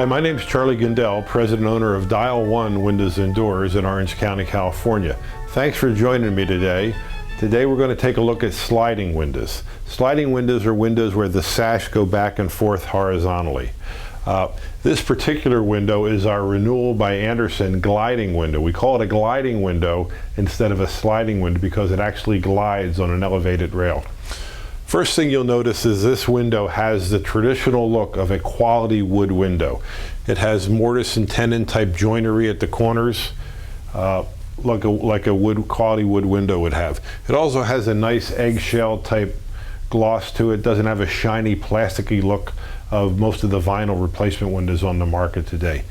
Hi, my name is Charlie Gundel, president and owner of Dial One Windows and Doors in Orange County, California. Thanks for joining me today. Today we're going to take a look at sliding windows. Sliding windows are windows where the sash go back and forth horizontally. This particular window is our Renewal by Andersen gliding window. We call it a gliding window instead of a sliding window because it actually glides on an elevated rail. First thing you'll notice is this window has the traditional look of a quality wood window. It has mortise and tenon type joinery at the corners, like a quality wood window would have. It also has a nice eggshell type gloss to it. Doesn't have a shiny plasticky look of most of the vinyl replacement windows on the market today.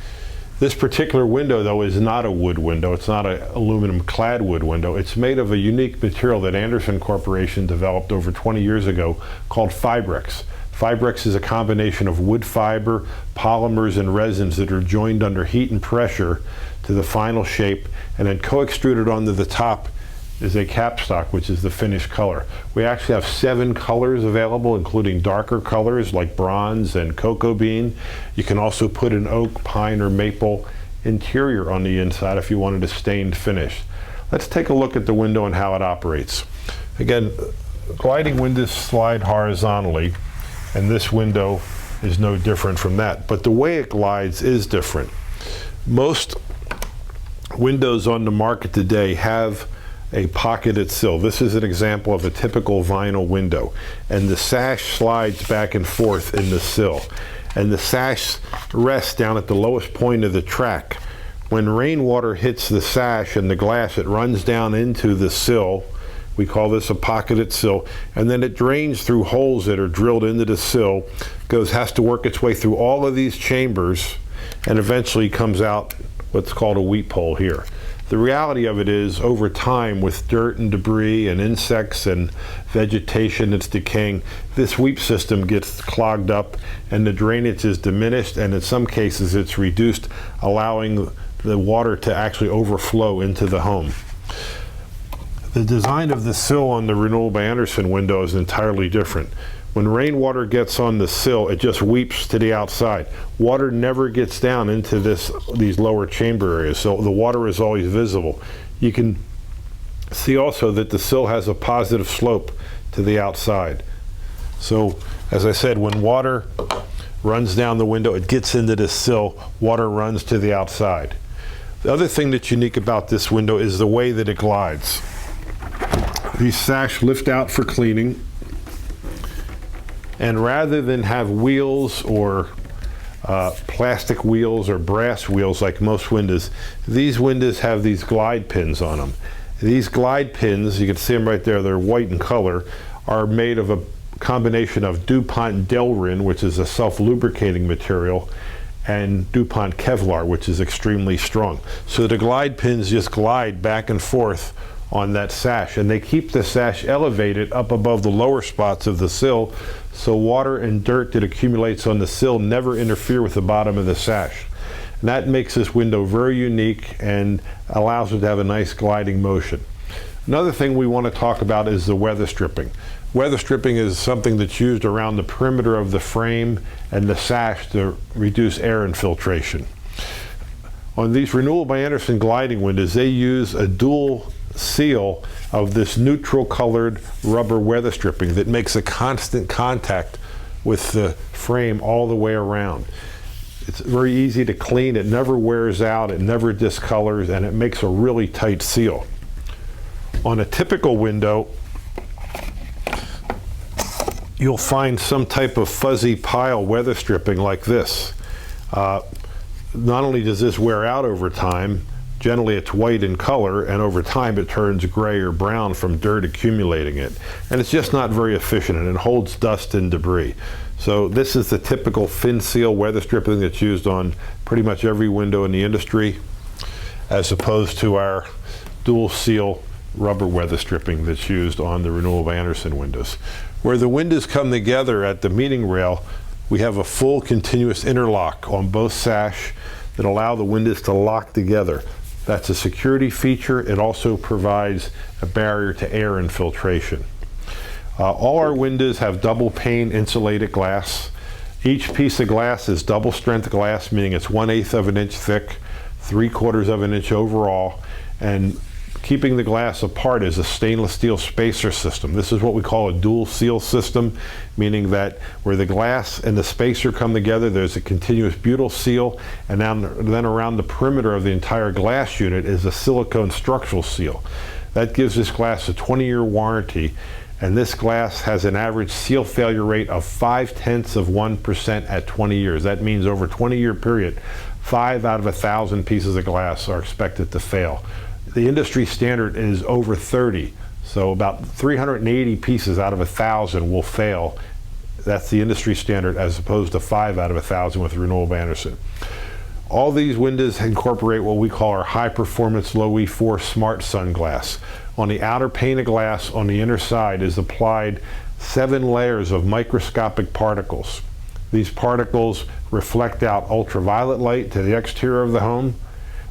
This particular window, though, is not a wood window. It's not an aluminum clad wood window. It's made of a unique material that Andersen Corporation developed over 20 years ago called Fibrex. Fibrex is a combination of wood fiber, polymers, and resins that are joined under heat and pressure to the final shape, and then co-extruded onto the top is a capstock, which is the finished color. We actually have 7 colors available, including darker colors like bronze and cocoa bean. You can also put an oak, pine, or maple interior on the inside if you wanted a stained finish. Let's take a look at the window and how it operates. Again, gliding windows slide horizontally, and this window is no different from that. But the way it glides is different. Most windows on the market today have a pocketed sill. This is an example of a typical vinyl window, and the sash slides back and forth in the sill, and the sash rests down at the lowest point of the track. When rainwater hits the sash and the glass, it runs down into the sill. We call this a pocketed sill, and then it drains through holes that are drilled into the sill, has to work its way through all of these chambers, and eventually comes out what's called a weep hole here. The reality of it is, over time, with dirt and debris and insects and vegetation that's decaying, this weep system gets clogged up and the drainage is diminished, and in some cases it's reduced, allowing the water to actually overflow into the home. The design of the sill on the Renewal by Andersen window is entirely different. When rainwater gets on the sill, it just weeps to the outside. Water never gets down into these lower chamber areas, so the water is always visible. You can see also that the sill has a positive slope to the outside. So, as I said, when water runs down the window, it gets into the sill, water runs to the outside. The other thing that's unique about this window is the way that it glides. These sash lift out for cleaning, and rather than have wheels or plastic wheels or brass wheels like most windows, these windows have these glide pins on them. These glide pins, you can see them right there, they're white in color, are made of a combination of DuPont Delrin, which is a self-lubricating material, and DuPont Kevlar, which is extremely strong. So the glide pins just glide back and forth on that sash, and they keep the sash elevated up above the lower spots of the sill, so water and dirt that accumulates on the sill never interfere with the bottom of the sash. And that makes this window very unique and allows it to have a nice gliding motion. Another thing we want to talk about is the weather stripping. Weather stripping is something that's used around the perimeter of the frame and the sash to reduce air infiltration. On these Renewal by Andersen gliding windows, they use a dual seal of this neutral colored rubber weather stripping that makes a constant contact with the frame all the way around. It's very easy to clean, it never wears out, it never discolors, and it makes a really tight seal. On a typical window, you'll find some type of fuzzy pile weather stripping like this. Not only does this wear out over time, generally it's white in color, and over time it turns gray or brown from dirt accumulating it. And it's just not very efficient, and it holds dust and debris. So this is the typical fin seal weather stripping that's used on pretty much every window in the industry, as opposed to our dual seal rubber weather stripping that's used on the Renewal by Andersen windows. Where the windows come together at the meeting rail, we have a full continuous interlock on both sash that allow the windows to lock together. That's a security feature. It also provides a barrier to air infiltration. All our windows have double pane insulated glass. Each piece of glass is double strength glass, meaning it's 1/8 of an inch thick, 3/4 of an inch overall, and keeping the glass apart is a stainless steel spacer system. This is what we call a dual seal system, meaning that where the glass and the spacer come together, there's a continuous butyl seal, and then around the perimeter of the entire glass unit is a silicone structural seal. That gives this glass a 20-year warranty, and this glass has an average seal failure rate of 0.5% at 20 years. That means over a 20-year period, 5 out of 1,000 pieces of glass are expected to fail. The industry standard is over 30, so about 380 pieces out of 1,000 will fail. That's the industry standard, as opposed to 5 out of 1,000 with Renewal by Andersen. All these windows incorporate what we call our high-performance low E4 smart sun glass. On the outer pane of glass on the inner side is applied 7 layers of microscopic particles. These particles reflect out ultraviolet light to the exterior of the home.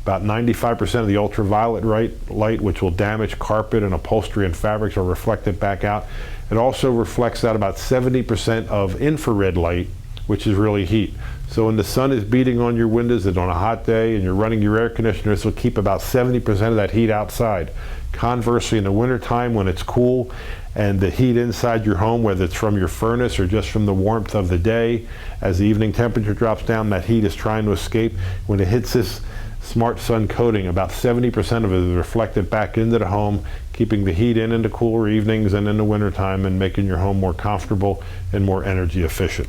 About 95% of the ultraviolet light, which will damage carpet and upholstery and fabrics, are reflected back out. It also reflects out about 70% of infrared light, which is really heat. So when the sun is beating on your windows and on a hot day and you're running your air conditioner, this will keep about 70% of that heat outside. Conversely, in the wintertime when it's cool and the heat inside your home, whether it's from your furnace or just from the warmth of the day, as the evening temperature drops down, that heat is trying to escape. When it hits this smart sun coating, about 70% of it is reflected back into the home, keeping the heat in the cooler evenings and in the wintertime, and making your home more comfortable and more energy efficient.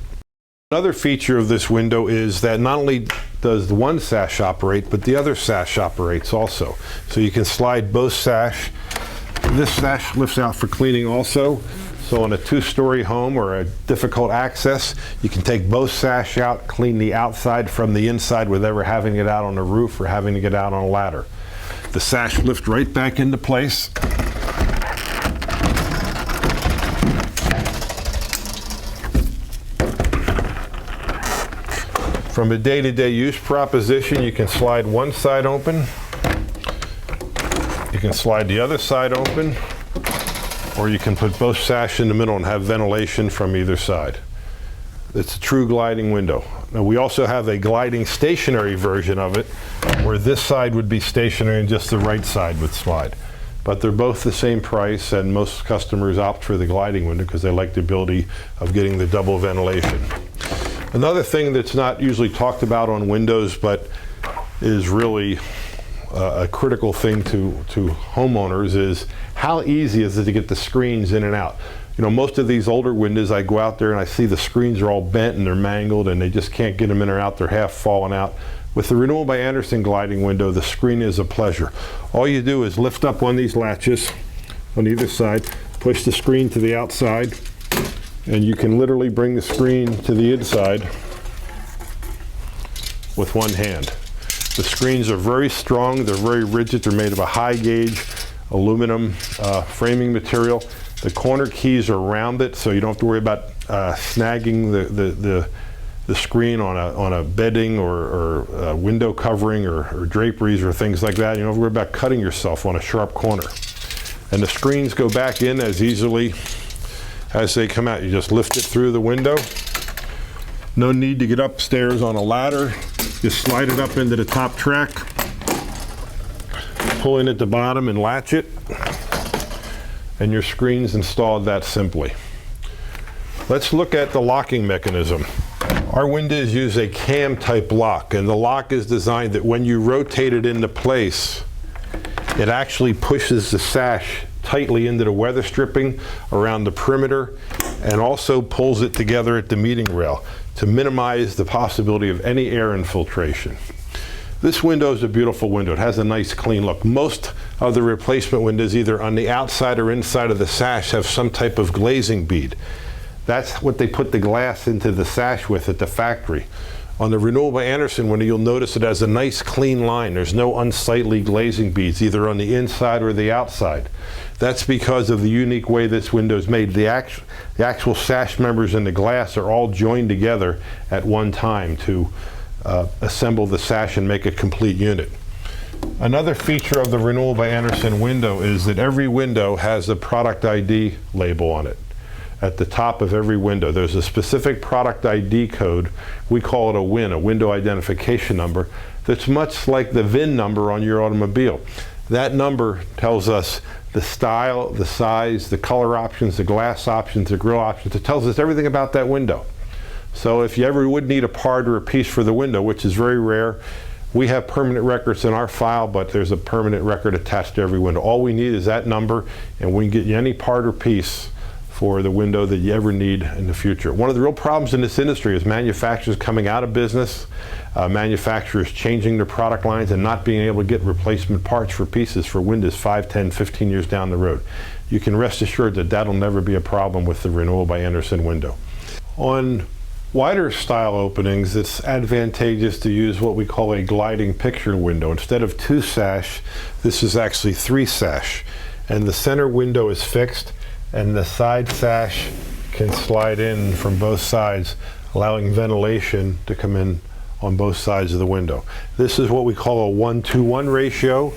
Another feature of this window is that not only does the one sash operate, but the other sash operates also. So you can slide both sash. This sash lifts out for cleaning also. So on a 2-story home or a difficult access, you can take both sash out, clean the outside from the inside without ever having to get out on the roof or having to get out on a ladder. The sash lifts right back into place. From a day-to-day use proposition, you can slide one side open, you can slide the other side open, or you can put both sash in the middle and have ventilation from either side. It's a true gliding window. Now we also have a gliding stationary version of it, where this side would be stationary and just the right side would slide. But they're both the same price, and most customers opt for the gliding window because they like the ability of getting the double ventilation. Another thing that's not usually talked about on windows, but is really a critical thing to homeowners, is how easy is it to get the screens in and out. You know, most of these older windows, I go out there and I see the screens are all bent and they're mangled and they just can't get them in or out, they're half falling out. With the Renewal by Andersen gliding window, the screen is a pleasure. All you do is lift up on these latches on either side, push the screen to the outside, and you can literally bring the screen to the inside with one hand. The screens are very strong, they're very rigid, they're made of a high gauge aluminum framing material. The corner keys are rounded, so you don't have to worry about snagging the screen on a bedding or window covering or draperies or things like that. You don't have to worry about cutting yourself on a sharp corner. And the screens go back in as easily as they come out. You just lift it through the window. No need to get upstairs on a ladder. Just slide it up into the top track, pull in at the bottom and latch it, and your screen's installed that simply. Let's look at the locking mechanism. Our windows use a cam type lock, and the lock is designed that when you rotate it into place, it actually pushes the sash tightly into the weather stripping around the perimeter, and also pulls it together at the meeting rail to minimize the possibility of any air infiltration. This window is a beautiful window. It has a nice clean look. Most of the replacement windows, either on the outside or inside of the sash, have some type of glazing bead. That's what they put the glass into the sash with at the factory. On the Renewal by Andersen window, you'll notice it has a nice clean line. There's no unsightly glazing beads, either on the inside or the outside. That's because of the unique way this window is made. The actual sash members in the glass are all joined together at one time to assemble the sash and make a complete unit. Another feature of the Renewal by Andersen window is that every window has a product ID label on it. at the top of every window. There's a specific product ID code. We call it a WIN, a window identification number, that's much like the VIN number on your automobile. That number tells us the style, the size, the color options, the glass options, the grill options. It tells us everything about that window. So if you ever would need a part or a piece for the window, which is very rare, we have permanent records in our file, but there's a permanent record attached to every window. All we need is that number, and we can get you any part or piece for the window that you ever need in the future. One of the real problems in this industry is manufacturers coming out of business, manufacturers changing their product lines and not being able to get replacement parts for pieces for windows 5, 10, 15 years down the road. You can rest assured that that'll never be a problem with the Renewal by Andersen window. On wider style openings, it's advantageous to use what we call a gliding picture window. Instead of 2 sash, this is actually 3 sash. And the center window is fixed, and the side sash can slide in from both sides, allowing ventilation to come in on both sides of the window. This is what we call a 1-to-1 ratio,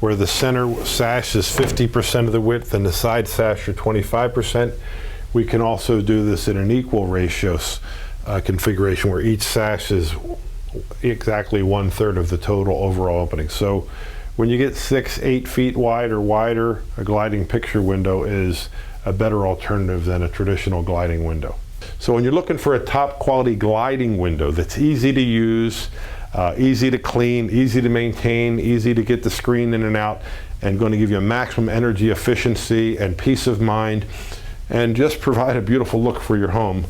where the center sash is 50% of the width and the side sash are 25%. We can also do this in an equal ratio configuration where each sash is exactly 1/3 of the total overall opening. So when you get 6, 8 feet wide or wider, a gliding picture window is a better alternative than a traditional gliding window. So when you're looking for a top quality gliding window that's easy to use, easy to clean, easy to maintain, easy to get the screen in and out, and going to give you a maximum energy efficiency and peace of mind, and just provide a beautiful look for your home,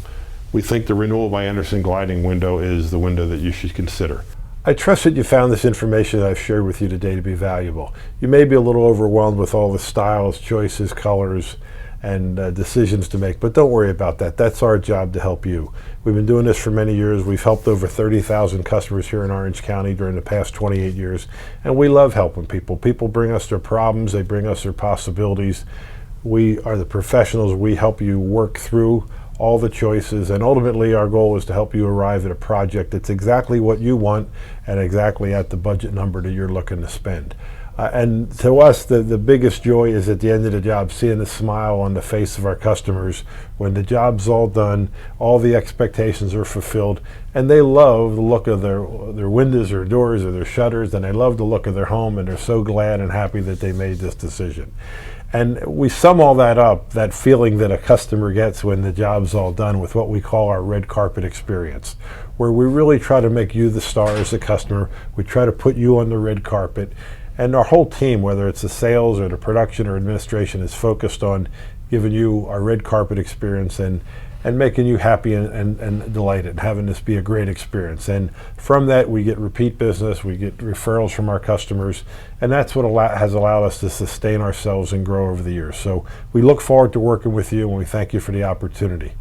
we think the Renewal by Andersen gliding window is the window that you should consider. I trust that you found this information that I've shared with you today to be valuable. You may be a little overwhelmed with all the styles, choices, colors, and decisions to make, but don't worry about that. That's our job to help you. We've been doing this for many years. We've helped over 30,000 customers here in Orange County during the past 28 years, and we love helping people. People bring us their problems, they bring us their possibilities. We are the professionals. We help you work through all the choices, and ultimately our goal is to help you arrive at a project that's exactly what you want and exactly at the budget number that you're looking to spend. And to us, the biggest joy is at the end of the job, seeing the smile on the face of our customers when the job's all done, all the expectations are fulfilled, and they love the look of their windows or doors or their shutters, and they love the look of their home, and they're so glad and happy that they made this decision. And we sum all that up, that feeling that a customer gets when the job's all done, with what we call our red carpet experience, where we really try to make you the star as a customer. We try to put you on the red carpet. And our whole team, whether it's the sales or the production or administration, is focused on giving you our red carpet experience and making you happy and delighted, and having this be a great experience. And from that, we get repeat business, we get referrals from our customers, and that's what has allowed us to sustain ourselves and grow over the years. So we look forward to working with you, and we thank you for the opportunity.